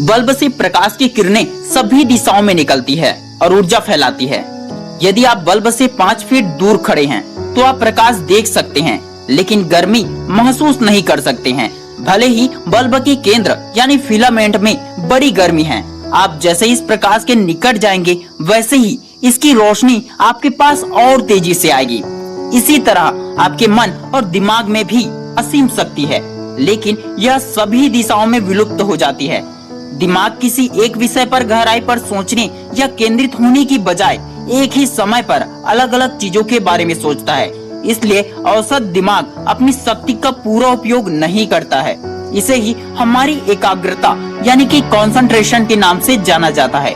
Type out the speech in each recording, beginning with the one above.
Bulb से प्रकाश की किरणें सभी दिशाओं में निकलती है और ऊर्जा फैलाती है। यदि आप बल्ब से 5 फीट दूर खड़े हैं तो आप प्रकाश देख सकते हैं, लेकिन गर्मी महसूस नहीं कर सकते हैं। भले ही बल्ब के केंद्र यानी फिलामेंट में बड़ी गर्मी है, आप जैसे इस प्रकाश के निकट जाएंगे वैसे ही इसकी रोशनी आपके पास और तेजी से आएगी। इसी तरह आपके मन और दिमाग में भी असीम शक्ति है, लेकिन यह सभी दिशाओं में विलुप्त हो जाती है। दिमाग किसी एक विषय पर गहराई पर सोचने या केंद्रित होने की बजाय एक ही समय पर अलग अलग चीजों के बारे में सोचता है। इसलिए औसत दिमाग अपनी शक्ति का पूरा उपयोग नहीं करता है। इसे ही हमारी एकाग्रता यानी कि कंसंट्रेशन के नाम से जाना जाता है।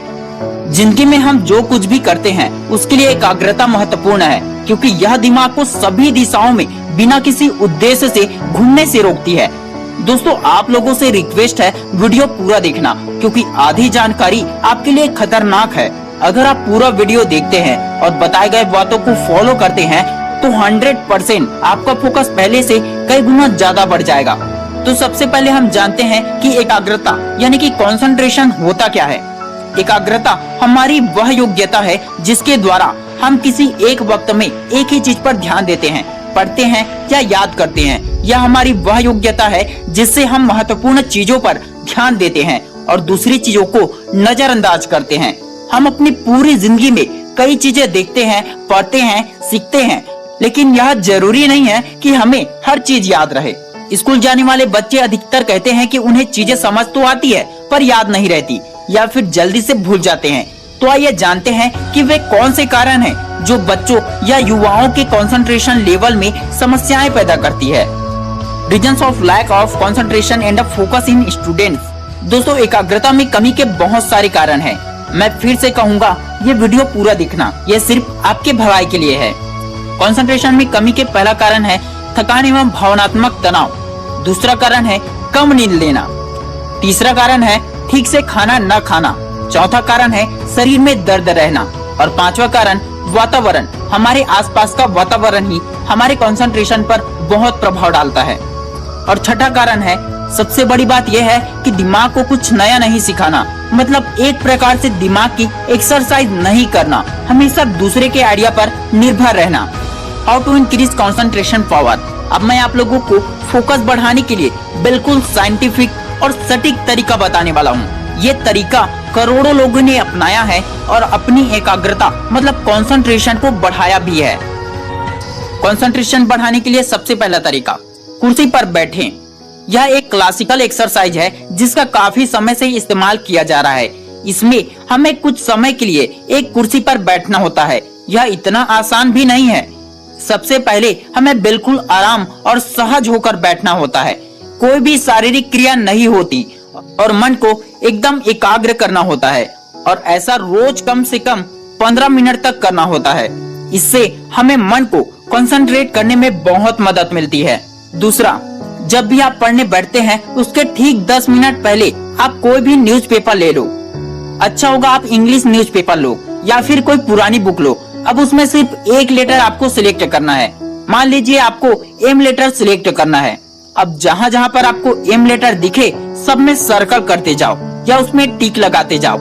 जिंदगी में हम जो कुछ भी करते हैं उसके लिए एकाग्रता महत्वपूर्ण है, क्योंकि यह दिमाग को सभी दिशाओं में बिना किसी उद्देश्य से घूमने से रोकती है। दोस्तों, आप लोगों से रिक्वेस्ट है वीडियो पूरा देखना, क्योंकि आधी जानकारी आपके लिए खतरनाक है। अगर आप पूरा वीडियो देखते हैं और बताए गए बातों को फॉलो करते हैं तो 100% आपका फोकस पहले से कई गुना ज्यादा बढ़ जाएगा। तो सबसे पहले हम जानते हैं कि एकाग्रता यानी कि कंसंट्रेशन होता क्या है। एकाग्रता हमारी वह योग्यता है जिसके द्वारा हम किसी एक वक्त में एक ही चीज पर ध्यान देते हैं, पढ़ते हैं या याद करते हैं। यह हमारी वह योग्यता है जिससे हम महत्वपूर्ण चीजों पर ध्यान देते हैं और दूसरी चीजों को नजरअंदाज करते हैं। हम अपनी पूरी जिंदगी में कई चीजें देखते हैं, पढ़ते हैं, सीखते हैं, लेकिन यह जरूरी नहीं है कि हमें हर चीज याद रहे। स्कूल जाने वाले बच्चे अधिकतर कहते हैं कि उन्हें चीजें समझ तो आती है पर याद नहीं रहती या फिर जल्दी से भूल जाते हैं। तो आइए जानते हैं कि वे कौन से कारण हैं जो बच्चों या युवाओं के कंसंट्रेशन लेवल में समस्याएं पैदा करती है। Reasons of lack of concentration and focus in students. दोस्तों, एकाग्रता में कमी के बहुत सारे कारण हैं। मैं फिर से कहूँगा, ये वीडियो पूरा देखना, ये सिर्फ आपके भलाई के लिए है। कंसंट्रेशन में कमी के पहला कारण है थकान एवं भावनात्मक तनाव। दूसरा कारण है कम नींद लेना। तीसरा कारण है ठीक से खाना न खाना। चौथा कारण है शरीर में दर्द रहना। और पांचवा कारण वातावरण। हमारे आसपास का वातावरण ही हमारे कंसंट्रेशन पर बहुत प्रभाव डालता है। और छठा कारण है, सबसे बड़ी बात यह है कि दिमाग को कुछ नया नहीं सिखाना, मतलब एक प्रकार से दिमाग की एक्सरसाइज नहीं करना, हमेशा दूसरे के आइडिया पर निर्भर रहना। How to increase concentration power. अब मैं आप लोगों को फोकस बढ़ाने के लिए बिल्कुल साइंटिफिक और सटीक तरीका बताने वाला हूँ। ये तरीका करोड़ों लोगों ने अपनाया है और अपनी एकाग्रता मतलब कंसंट्रेशन को बढ़ाया भी है। कंसंट्रेशन बढ़ाने के लिए सबसे पहला तरीका, कुर्सी पर बैठें। यह एक क्लासिकल एक्सरसाइज है जिसका काफी समय से इस्तेमाल किया जा रहा है। इसमें हमें कुछ समय के लिए एक कुर्सी पर बैठना होता है। यह इतना आसान भी नहीं है। सबसे पहले हमें बिल्कुल आराम और सहज होकर बैठना होता है। कोई भी शारीरिक क्रिया नहीं होती और मन को एकदम एकाग्र करना होता है, और ऐसा रोज कम से कम 15 मिनट तक करना होता है। इससे हमें मन को कंसंट्रेट करने में बहुत मदद मिलती है। दूसरा, जब भी आप पढ़ने बैठते हैं उसके ठीक 10 मिनट पहले आप कोई भी न्यूज़पेपर ले लो। अच्छा होगा आप इंग्लिश न्यूज़पेपर लो या फिर कोई पुरानी बुक लो। अब उसमें सिर्फ एक लेटर आपको सिलेक्ट करना है। मान लीजिए आपको एम लेटर सिलेक्ट करना है। अब जहाँ जहाँ पर आपको एम लेटर दिखे सब में सर्कल करते जाओ या उसमें टिक लगाते जाओ।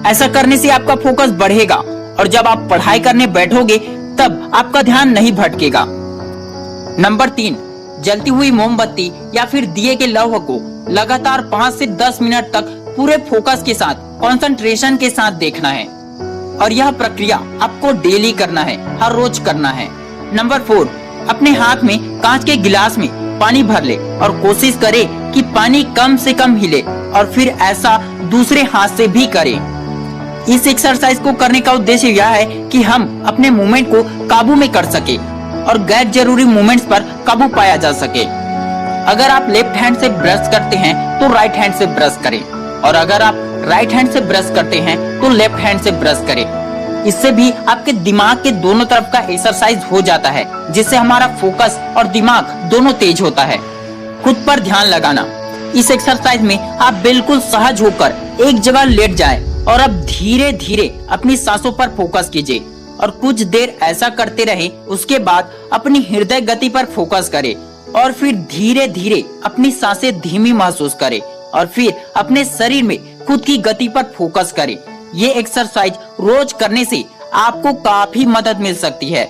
ऐसा करने से आपका फोकस बढ़ेगा और जब आप पढ़ाई करने बैठोगे तब आपका ध्यान नहीं भटकेगा। नंबर 3, जलती हुई मोमबत्ती या फिर दिए के लौह को लगातार 5 से 10 मिनट तक पूरे फोकस के साथ, कंसंट्रेशन के साथ देखना है, और यह प्रक्रिया आपको डेली करना है, हर रोज करना है। नंबर 4, अपने हाथ में कांच के गिलास में पानी भर ले और कोशिश करे कि पानी कम से कम हिले, और फिर ऐसा दूसरे हाथ से भी करें। इस एक्सरसाइज को करने का उद्देश्य यह है कि हम अपने मूवमेंट को काबू में कर सके और गैर जरूरी मूवमेंट्स पर काबू पाया जा सके। अगर आप लेफ्ट हैंड से ब्रश करते हैं तो राइट हैंड से ब्रश करें, और अगर आप राइट हैंड से ब्रश करते हैं तो लेफ्ट हैंड से ब्रश करें। इससे भी आपके दिमाग के दोनों तरफ का एक्सरसाइज हो जाता है, जिससे हमारा फोकस और दिमाग दोनों तेज होता है। खुद पर ध्यान लगाना। इस एक्सरसाइज में आप बिल्कुल सहज होकर एक जगह लेट जाएं और अब धीरे धीरे अपनी सांसों पर फोकस कीजिए और कुछ देर ऐसा करते रहें। उसके बाद अपनी हृदय गति पर फोकस करें और फिर धीरे धीरे अपनी सांसें धीमी महसूस करें और फिर अपने शरीर में खुद की गति पर फोकस करें। ये एक्सरसाइज रोज करने से आपको काफी मदद मिल सकती है।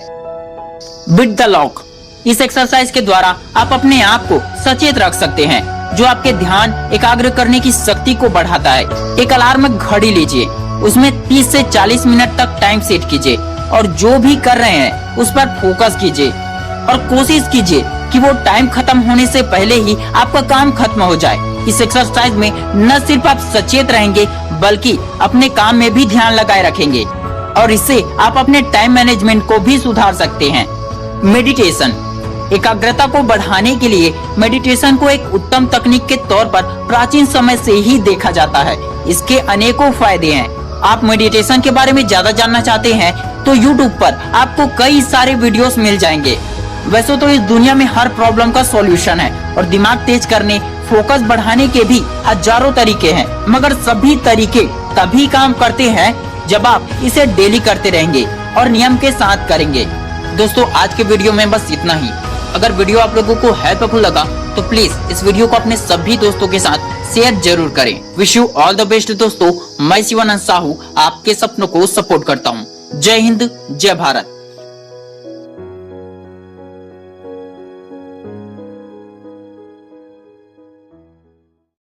Beat the lock. इस एक्सरसाइज के द्वारा आप अपने आप को सचेत रख सकते हैं, जो आपके ध्यान एकाग्र करने की शक्ति को बढ़ाता है। एक अलार्म घड़ी लीजिए, उसमें 30 से 40 मिनट तक टाइम सेट कीजिए और जो भी कर रहे हैं उस पर फोकस कीजिए और कोशिश कीजिए कि वो टाइम खत्म होने से पहले ही आपका काम खत्म हो जाए। इस एक्सरसाइज में न सिर्फ आप सचेत रहेंगे बल्कि अपने काम में भी ध्यान लगाए रखेंगे और इससे आप अपने टाइम मैनेजमेंट को भी सुधार सकते हैं। मेडिटेशन। एकाग्रता को बढ़ाने के लिए मेडिटेशन को एक उत्तम तकनीक के तौर पर प्राचीन समय से ही देखा जाता है। इसके अनेकों फायदे हैं। आप मेडिटेशन के बारे में ज्यादा जानना चाहते हैं तो YouTube पर आपको कई सारे वीडियोस मिल जाएंगे। वैसे तो इस दुनिया में हर प्रॉब्लम का सॉल्यूशन है और दिमाग तेज करने, फोकस बढ़ाने के भी हजारों तरीके हैं, मगर सभी तरीके तभी काम करते हैं जब आप इसे डेली करते रहेंगे और नियम के साथ करेंगे। दोस्तों, आज के वीडियो में बस इतना ही। अगर वीडियो आप लोगों को हेल्पफुल लगा तो प्लीज इस वीडियो को अपने सभी दोस्तों के साथ शेयर जरूर करें। Wish you all the best दोस्तों। मैं शिवानंद साहू आपके सपनों को सपोर्ट करता हूँ। जय हिंद, जय भारत।